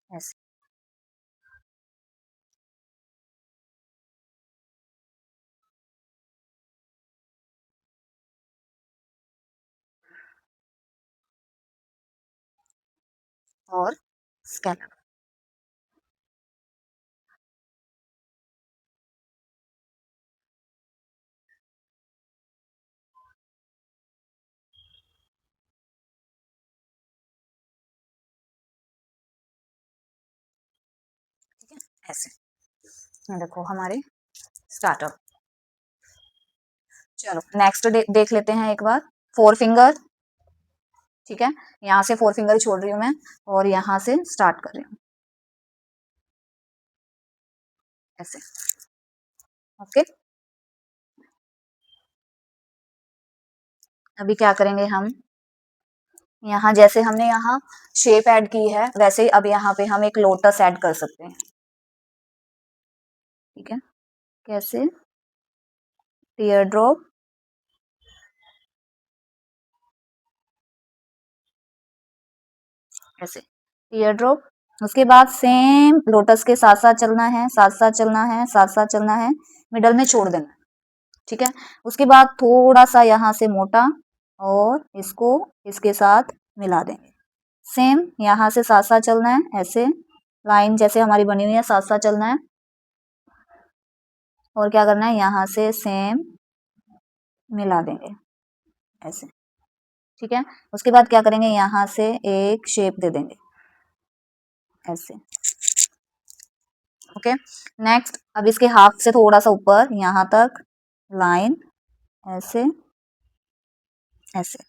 S1: ऐसे और स्कैलर। ठीक है, ऐसे। ये देखो हमारे स्टार्टअप। चलो नेक्स्ट देख लेते हैं एक बार। फोर फिंगर, ठीक है, यहाँ से फोर फिंगर छोड़ रही हूँ मैं और यहाँ से स्टार्ट कर रही हूँ ऐसे। ओके, अभी क्या करेंगे हम, यहाँ जैसे हमने यहाँ शेप ऐड की है वैसे ही अब यहाँ पे हम एक लोटस ऐड कर सकते हैं। ठीक है, कैसे, टीयर ड्रॉप, ऐसे टीयर ड्रॉप। उसके बाद सेम लोटस के साथ साथ चलना है, साथ साथ चलना है, साथ साथ चलना है, मिडल में छोड़ देना है। ठीक है, उसके बाद थोड़ा सा यहाँ से मोटा और इसको इसके साथ मिला देंगे। सेम यहाँ से साथ साथ चलना है, ऐसे लाइन जैसे हमारी बनी हुई है साथ साथ चलना है। और क्या करना है, यहाँ से सेम मिला देंगे ऐसे। ठीक है, उसके बाद क्या करेंगे, यहाँ से एक शेप दे देंगे ऐसे। ओके, नेक्स्ट अब इसके हाफ से थोड़ा सा ऊपर यहाँ तक लाइन ऐसे, ऐसे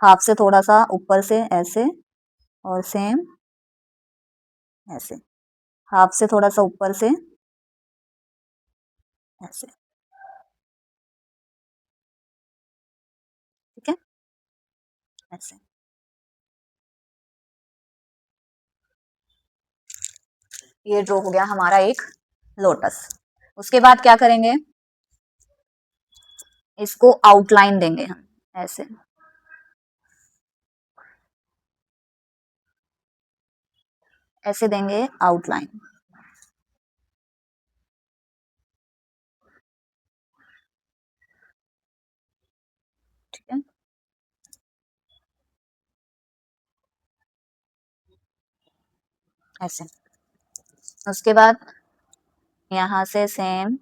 S1: हाफ से थोड़ा सा ऊपर से ऐसे और सेम ऐसे, हाफ से थोड़ा सा ऊपर से ऐसे। ठीक है, ऐसे। ये ड्रॉ हो गया हमारा एक लोटस। उसके बाद क्या करेंगे, इसको आउटलाइन देंगे हम ऐसे। ऐसे देंगे आउटलाइन। ठीक है, ऐसे। उसके बाद यहाँ से सेम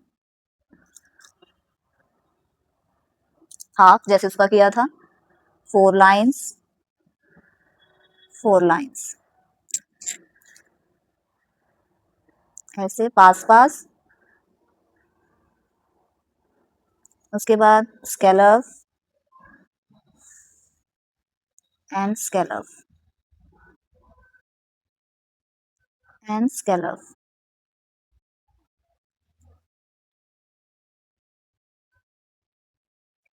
S1: हाफ जैसे उसका किया था, फोर लाइंस, फोर लाइंस ऐसे पास पास। उसके बाद scallop and scallop and scallop.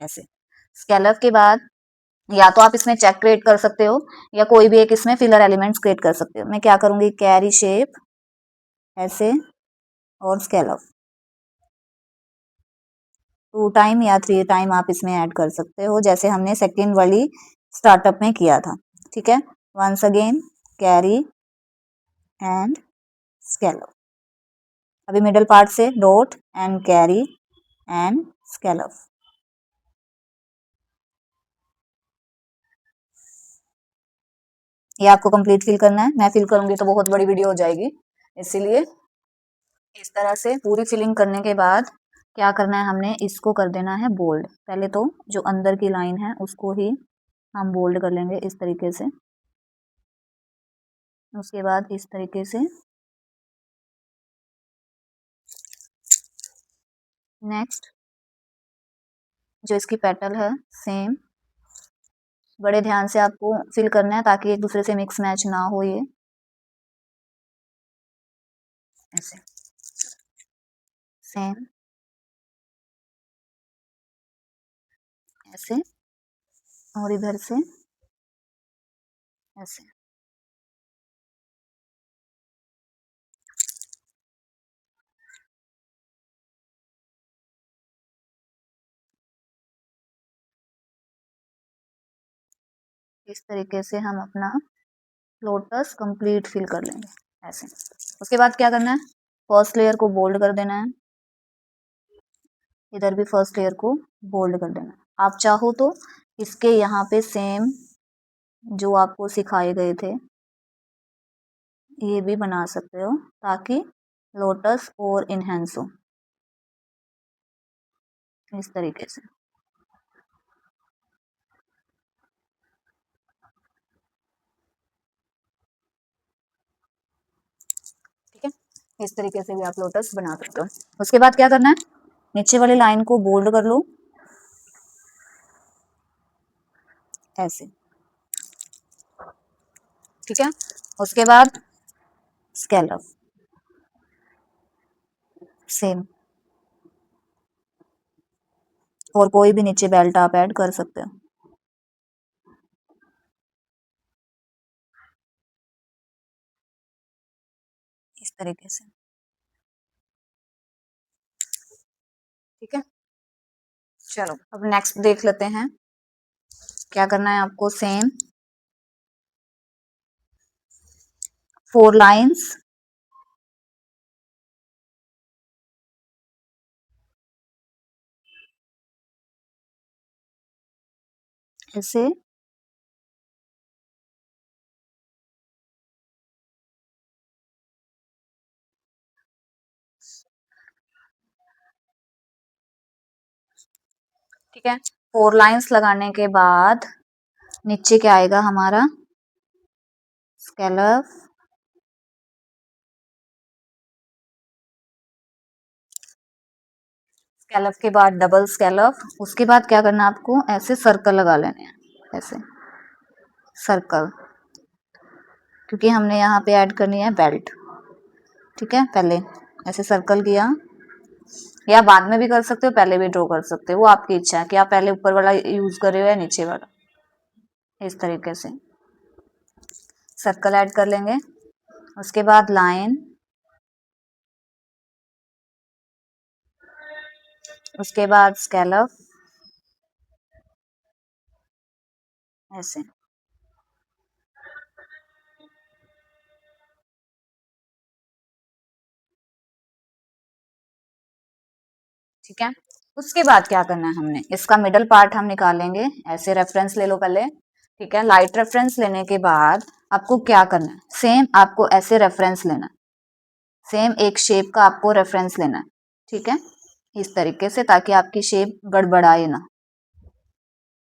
S1: ऐसे स्कैलप के बाद या तो आप इसमें चेक क्रिएट कर सकते हो या कोई भी एक इसमें फिलर एलिमेंट्स क्रिएट कर सकते हो। मैं क्या करूंगी, कैरी शेप ऐसे और स्कैलप। 2 टाइम या 3 टाइम आप इसमें ऐड कर सकते हो जैसे हमने सेकेंड वाली स्टार्टअप में किया था। ठीक है, once again carry and scallop. अभी मिडल पार्ट से dot and carry and scallop. ये आपको कंप्लीट फिल करना है, मैं फिल करूंगी तो बहुत बड़ी वीडियो हो जाएगी, इसीलिए इस तरह से पूरी फिलिंग करने के बाद क्या करना है, हमने इसको कर देना है बोल्ड। पहले तो जो अंदर की लाइन है उसको ही हम बोल्ड कर लेंगे इस तरीके से। उसके बाद इस तरीके से। नेक्स्ट जो इसकी पेटल है सेम, बड़े ध्यान से आपको फिल करना है ताकि एक दूसरे से मिक्स मैच ना हो। ये ऐसे सेम ऐसे और इधर से ऐसे। इस तरीके से हम अपना लोटस कंप्लीट फिल कर लेंगे ऐसे। उसके बाद क्या करना है, फर्स्ट लेयर को बोल्ड कर देना है, इधर भी फर्स्ट लेयर को बोल्ड कर देना है। आप चाहो तो इसके यहाँ पे सेम जो आपको सिखाए गए थे ये भी बना सकते हो ताकि लोटस और इनहेंस हो इस तरीके से। ठीक है, इस तरीके से भी आप लोटस बना सकते हो। उसके बाद क्या करना है, नीचे वाली लाइन को बोल्ड कर लो ऐसे। ठीक है, उसके बाद स्केलप सेम, और कोई भी नीचे बेल्ट आप ऐड कर सकते हो इस तरीके से। ठीक है, चलो अब नेक्स्ट देख लेते हैं क्या करना है आपको। सेम 4 लाइंस ऐसे, ठीक है। 4 लाइंस लगाने के बाद नीचे क्या आएगा हमारा, स्केलप, स्केलप के बाद डबल स्केलप। उसके बाद क्या करना है आपको, ऐसे सर्कल लगा लेने हैं ऐसे सर्कल, क्योंकि हमने यहाँ पे ऐड करनी है बेल्ट। ठीक है, पहले ऐसे सर्कल किया, या बाद में भी कर सकते हो, पहले भी ड्रॉ कर सकते हो, वो आपकी इच्छा है कि आप पहले ऊपर वाला यूज कर रहे हो या नीचे वाला। इस तरीके से सर्कल ऐड कर लेंगे। उसके बाद लाइन, उसके बाद स्केलप ऐसे। ठीक है, उसके बाद क्या करना है, हमने इसका मिडल पार्ट हम निकालेंगे। ऐसे रेफरेंस ले लो पहले। ठीक है, लाइट रेफरेंस लेने के बाद आपको क्या करना है, सेम आपको ऐसे रेफरेंस लेना है, सेम एक शेप का आपको रेफरेंस लेना है। ठीक है, इस तरीके से, ताकि आपकी शेप गड़बड़ाए ना।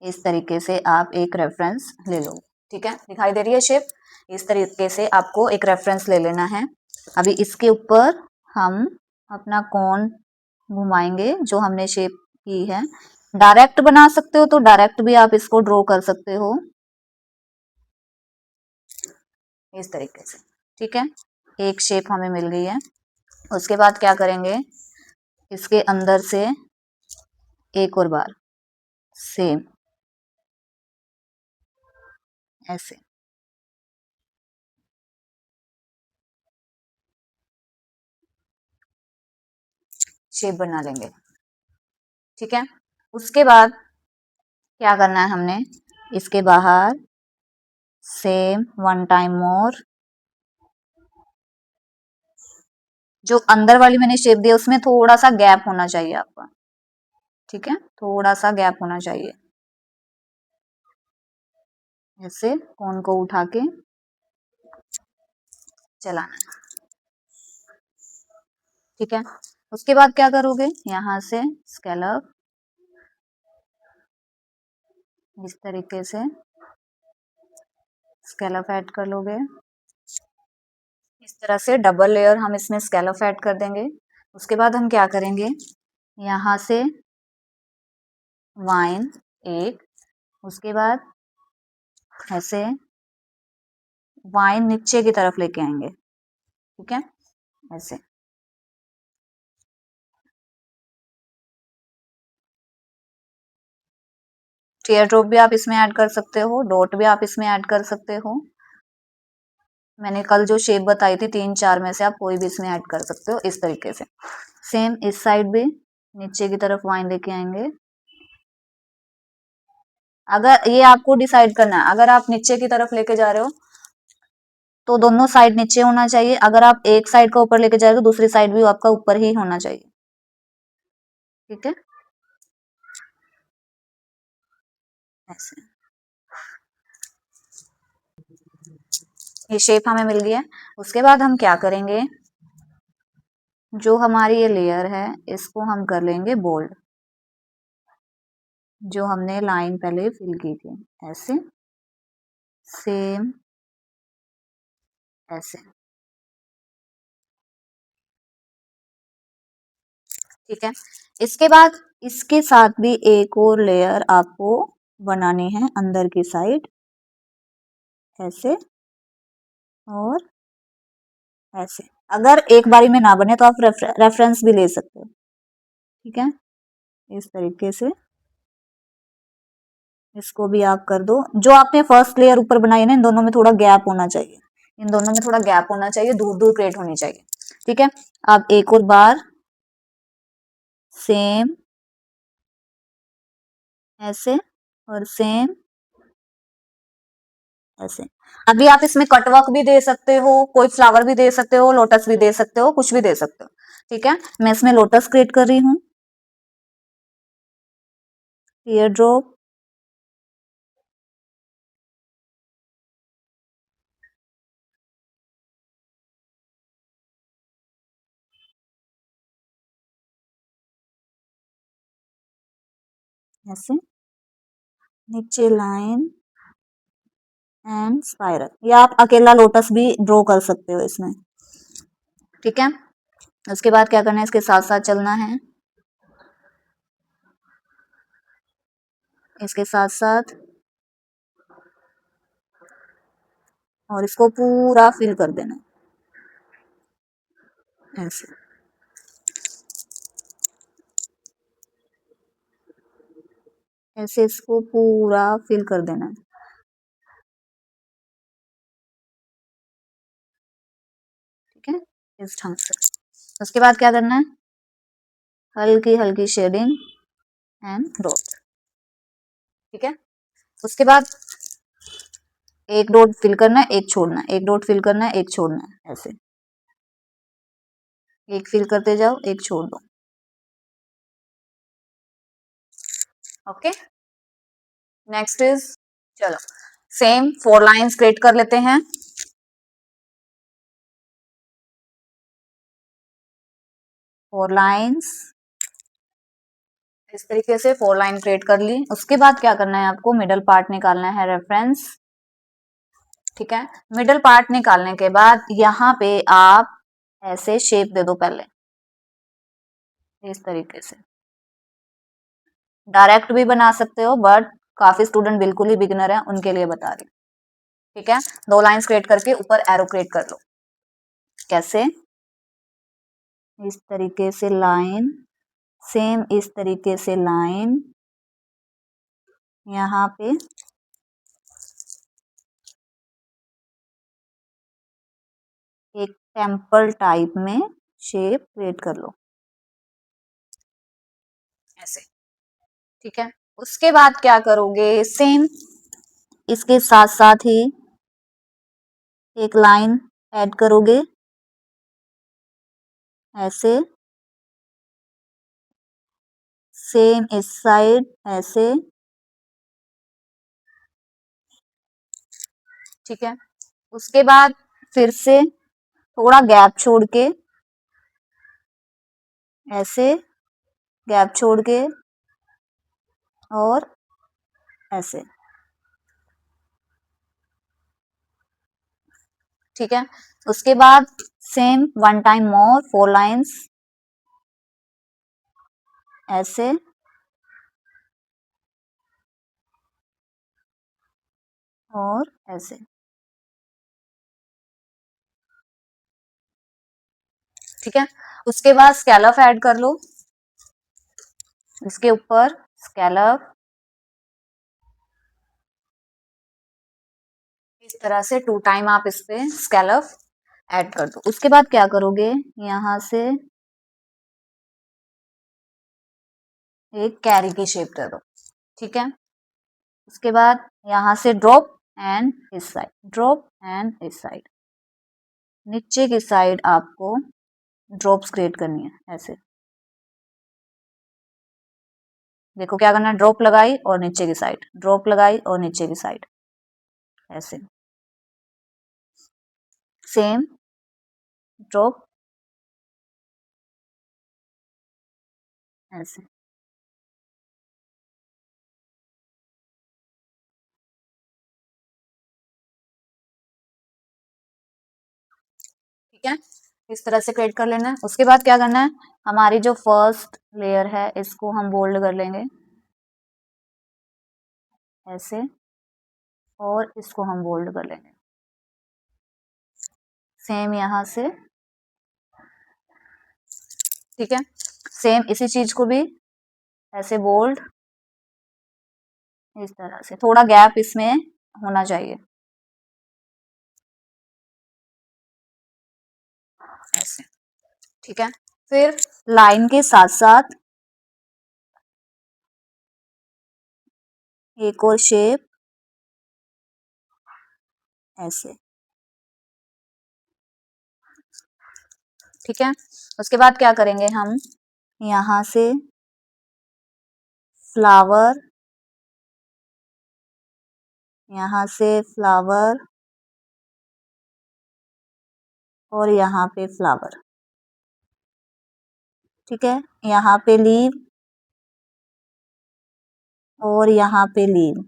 S1: इस तरीके से आप एक रेफरेंस ले लो। ठीक है, दिखाई दे रही है शेप, इस तरीके से आपको एक रेफरेंस ले लेना है। अभी इसके ऊपर हम अपना कोन घुमाएंगे जो हमने शेप की है। डायरेक्ट बना सकते हो तो डायरेक्ट भी आप इसको ड्रॉ कर सकते हो इस तरीके से। ठीक है, एक शेप हमें मिल गई है। उसके बाद क्या करेंगे, इसके अंदर से एक और बार सेम ऐसे शेप बना लेंगे। ठीक है, उसके बाद क्या करना है हमने, इसके बाहर सेम 1 टाइम मोर, जो अंदर वाली मैंने शेप दी उसमें थोड़ा सा गैप होना चाहिए आपका। ठीक है, थोड़ा सा गैप होना चाहिए, ऐसे कोन को उठा के चलाना है। ठीक है, उसके बाद क्या करोगे, यहाँ से स्केलप इस तरीके से स्केलप ऐड कर लोगे। इस तरह से डबल लेयर हम इसमें स्केलप ऐड कर देंगे। उसके बाद हम क्या करेंगे, यहाँ से वाइन एक, उसके बाद ऐसे वाइन नीचे की तरफ लेके आएंगे। ठीक है, ऐसे। टीयर ड्रॉप भी आप इसमें ऐड कर सकते हो, डॉट भी आप इसमें ऐड कर सकते हो। मैंने कल जो शेप बताई थी 3-4 में से आप कोई भी इसमें ऐड कर सकते हो इस तरीके से। सेम इस साइड भी नीचे की तरफ वाइन लेके आएंगे। अगर ये आपको डिसाइड करना है, अगर आप नीचे की तरफ लेके जा रहे हो तो दोनों साइड नीचे होना चाहिए, अगर आप एक साइड का ऊपर लेके जा रहे हो तो दूसरी साइड भी आपका ऊपर ही होना चाहिए। ठीक है, ऐसे। ये शेप हमें मिल गया। उसके बाद हम क्या करेंगे, जो हमारी ये लेयर है इसको हम कर लेंगे बोल्ड, जो हमने लाइन पहले फिल की थी, ऐसे सेम ऐसे। ठीक है, इसके बाद इसके साथ भी एक और लेयर आपको बनानी है अंदर की साइड, ऐसे और ऐसे। अगर एक बारी में ना बने तो आप रेफरेंस भी ले सकते हो। ठीक है, इस तरीके से इसको भी आप कर दो। जो आपने फर्स्ट लेयर ऊपर बनाई है ना, इन दोनों में थोड़ा गैप होना चाहिए, इन दोनों में थोड़ा गैप होना चाहिए, दूर दूर क्रिएट होनी चाहिए। ठीक है, अब एक और बार सेम ऐसे और सेम ऐसे। अभी आप इसमें कटवर्क भी दे सकते हो, कोई फ्लावर भी दे सकते हो, लोटस भी दे सकते हो, कुछ भी दे सकते हो। ठीक है, मैं इसमें लोटस क्रिएट कर रही हूँ, टीयर ड्रॉप, ऐसे नीचे लाइन एंड स्पाइरल, या आप अकेला लोटस भी ड्रॉ कर सकते हो इसमें। ठीक है, उसके बाद क्या करना है, इसके साथ साथ चलना है, इसके साथ साथ, और इसको पूरा फिल कर देना ऐसे। ऐसे इसको पूरा फिल कर देना है। ठीक है, इस ढंग से। उसके बाद क्या करना है, हल्की हल्की शेडिंग एंड डॉट। ठीक है, उसके बाद एक डॉट फिल करना है, एक छोड़ना है, एक डॉट फिल करना है, एक छोड़ना है, ऐसे एक फिल करते जाओ, एक छोड़ दो। ओके, नेक्स्ट इज, चलो सेम 4 लाइंस क्रिएट कर लेते हैं। 4 लाइंस, इस तरीके से 4 लाइन क्रिएट कर ली। उसके बाद क्या करना है, आपको मिडल पार्ट निकालना है, रेफरेंस। ठीक है, मिडल पार्ट निकालने के बाद यहाँ पे आप ऐसे शेप दे दो पहले, इस तरीके से। डायरेक्ट भी बना सकते हो, बट काफी स्टूडेंट बिल्कुल ही बिगिनर है, उनके लिए बता रही हूँ। ठीक है, 2 लाइंस क्रिएट करके ऊपर एरो क्रिएट कर लो, कैसे, इस तरीके से लाइन, सेम इस तरीके से लाइन, यहाँ पे एक टेम्पल टाइप में शेप क्रिएट कर लो, ऐसे। ठीक है, उसके बाद क्या करोगे, सेम इसके साथ साथ ही एक लाइन ऐड करोगे, ऐसे सेम इस साइड, ऐसे। ठीक है, उसके बाद फिर से थोड़ा गैप छोड़ के, ऐसे गैप छोड़ के और ऐसे। ठीक है, उसके बाद सेम 1 टाइम मोर 4 लाइंस, ऐसे और ऐसे। ठीक है, उसके बाद स्कैलप ऐड कर लो, इसके ऊपर स्कैलप, इस तरह से 2 टाइम आप इस पे स्कैलप ऐड कर दो। उसके बाद क्या करोगे, यहाँ से एक कैरी की शेप दे दो। ठीक है, उसके बाद यहाँ से ड्रॉप एंड इस साइड, ड्रॉप एंड इस साइड, नीचे की साइड आपको ड्रॉप्स क्रिएट करनी है, ऐसे। देखो क्या करना है, ड्रॉप लगाई और नीचे की साइड, ड्रॉप लगाई और नीचे की साइड, ऐसे। सेम ड्रॉप ऐसे। ठीक है, इस तरह से क्रिएट कर लेना है। उसके बाद क्या करना है, हमारी जो फर्स्ट लेयर है इसको हम बोल्ड कर लेंगे ऐसे, और इसको हम बोल्ड कर लेंगे सेम यहाँ से। ठीक है, सेम इसी चीज को भी ऐसे बोल्ड, इस तरह से थोड़ा गैप इसमें होना चाहिए ऐसे। ठीक है, फिर लाइन के साथ साथ एक और शेप ऐसे। ठीक है, उसके बाद क्या करेंगे हम, यहाँ से फ्लावर, यहाँ से फ्लावर, और यहाँ पे फ्लावर। ठीक है, यहाँ पे लीव, और यहाँ पे लीव,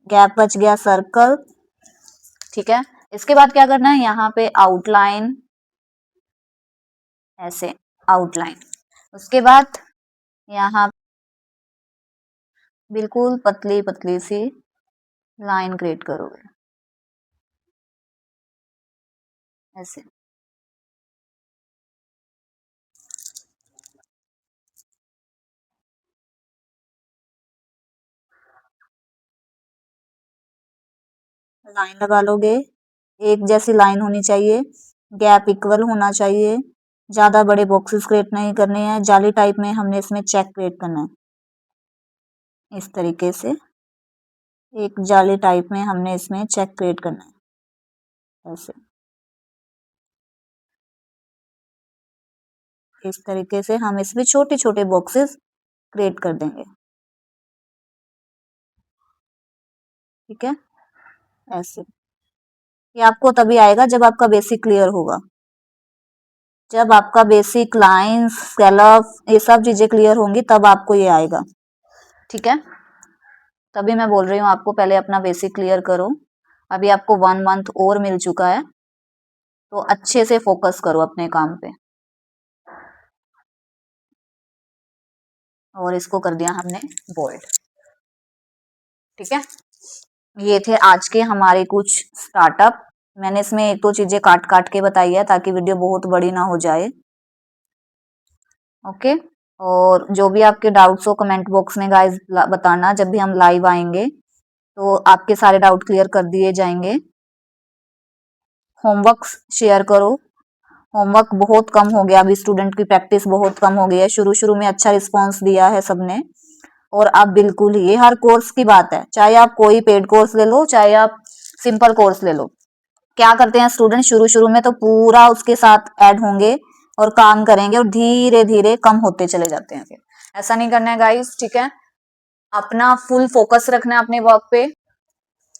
S1: गैप बच गया सर्कल। ठीक है, इसके बाद क्या करना है, यहाँ पे आउटलाइन ऐसे, आउटलाइन। उसके बाद यहाँ बिल्कुल पतली पतली सी लाइन क्रिएट करोगे ऐसे। लाइन लगा लोगे, एक जैसी लाइन होनी चाहिए, गैप इक्वल होना चाहिए, ज्यादा बड़े बॉक्सेस क्रिएट नहीं करने हैं, जाली टाइप में हमने इसमें चेक क्रिएट करना है इस तरीके से, एक जाली टाइप में हमने इसमें चेक क्रिएट करना है ऐसे। इस तरीके से हम इसमें छोटे छोटे बॉक्सेस क्रिएट कर देंगे। ठीक है, ऐसे। ये आपको तभी आएगा जब आपका बेसिक क्लियर होगा, जब आपका बेसिक लाइंस स्केलप ये सब चीजें क्लियर होंगी तब आपको ये आएगा। ठीक है, तभी मैं बोल रही हूँ आपको पहले अपना बेसिक क्लियर करो। अभी आपको 1 मंथ और मिल चुका है, तो अच्छे से फोकस करो अपने काम पे। और इसको कर दिया हमने बोल्ड। ठीक है, ये थे आज के हमारे कुछ स्टार्टअप। मैंने इसमें एक दो चीजें काट काट के बताई है ताकि वीडियो बहुत बड़ी ना हो जाए। ओके, और जो भी आपके डाउट्स हो कमेंट बॉक्स में गाइस बताना, जब भी हम लाइव आएंगे तो आपके सारे डाउट क्लियर कर दिए जाएंगे। होमवर्क शेयर करो, होमवर्क बहुत कम हो गया, अभी स्टूडेंट की प्रैक्टिस बहुत कम हो गई है। शुरू शुरू में अच्छा रिस्पांस दिया है सबने, और आप बिल्कुल ही, ये हर कोर्स की बात है, चाहे आप कोई पेड कोर्स ले लो चाहे आप सिंपल कोर्स ले लो, क्या करते हैं स्टूडेंट शुरू शुरू में तो पूरा उसके साथ ऐड होंगे और काम करेंगे और धीरे धीरे कम होते चले जाते हैं। फिर ऐसा नहीं करना है गाइस। ठीक है, अपना फुल फोकस रखना है अपने वर्क पे।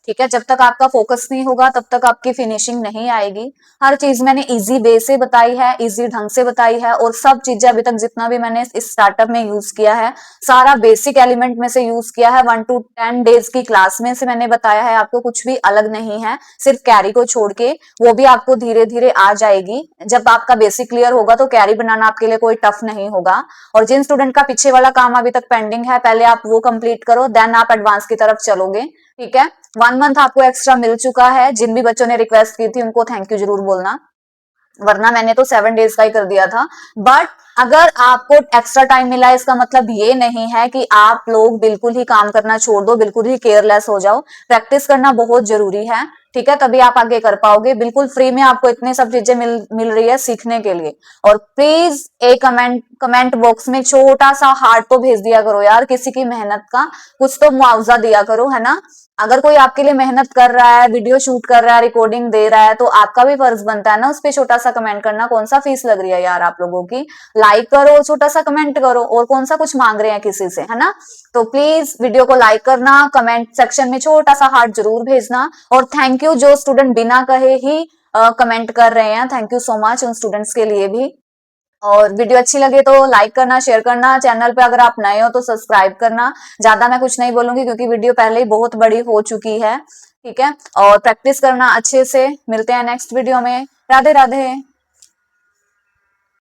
S1: ठीक है, जब तक आपका फोकस नहीं होगा तब तक आपकी फिनिशिंग नहीं आएगी। हर चीज मैंने इजी वे से बताई है, इजी ढंग से बताई है, और सब चीजें अभी तक जितना भी मैंने इस स्टार्टअप में यूज किया है सारा बेसिक एलिमेंट में से यूज किया है। 1 to 10 डेज की क्लास में से मैंने बताया है, आपको कुछ भी अलग नहीं है, सिर्फ कैरी को छोड़ के। वो भी आपको धीरे धीरे आ जाएगी। जब आपका बेसिक क्लियर होगा तो कैरी बनाना आपके लिए कोई टफ नहीं होगा। और जिन स्टूडेंट का पीछे वाला काम अभी तक पेंडिंग है, पहले आप वो कंप्लीट करो, देन आप एडवांस की तरफ चलोगे। ठीक है, 1 मंथ आपको एक्स्ट्रा मिल चुका है। जिन भी बच्चों ने रिक्वेस्ट की थी उनको थैंक यू जरूर बोलना, वरना मैंने तो 7 डेज का ही कर दिया था। बट अगर आपको एक्स्ट्रा टाइम मिला है, इसका मतलब ये नहीं है कि आप लोग बिल्कुल ही काम करना छोड़ दो, बिल्कुल ही केयरलेस हो जाओ। प्रैक्टिस करना बहुत जरूरी है। ठीक है, तभी आप आगे कर पाओगे। बिल्कुल फ्री में आपको इतने सब चीजें मिल रही है सीखने के लिए। और प्लीज एक कमेंट बॉक्स में छोटा सा हार्ट तो भेज दिया करो यार, किसी की मेहनत का कुछ तो मुआवजा दिया करो, है ना। अगर कोई आपके लिए मेहनत कर रहा है, वीडियो शूट कर रहा है, रिकॉर्डिंग दे रहा है, तो आपका भी फर्ज बनता है ना उस पर छोटा सा कमेंट करना। कौन सा फीस लग रही है यार आप लोगों की, लाइक करो, छोटा सा कमेंट करो, और कौन सा कुछ मांग रहे हैं किसी से, है ना। तो प्लीज वीडियो को लाइक करना, कमेंट सेक्शन में छोटा सा हार्ट जरूर भेजना, और थैंक यू जो स्टूडेंट बिना कहे ही कमेंट कर रहे हैं, थैंक यू सो मच उन स्टूडेंट्स के लिए भी। और वीडियो अच्छी लगे तो लाइक करना, शेयर करना, चैनल पे अगर आप नए हो तो सब्सक्राइब करना। ज्यादा मैं कुछ नहीं बोलूंगी क्योंकि वीडियो पहले ही बहुत बड़ी हो चुकी है, ठीक है। और प्रैक्टिस करना अच्छे से। मिलते हैं नेक्स्ट वीडियो में। राधे राधे।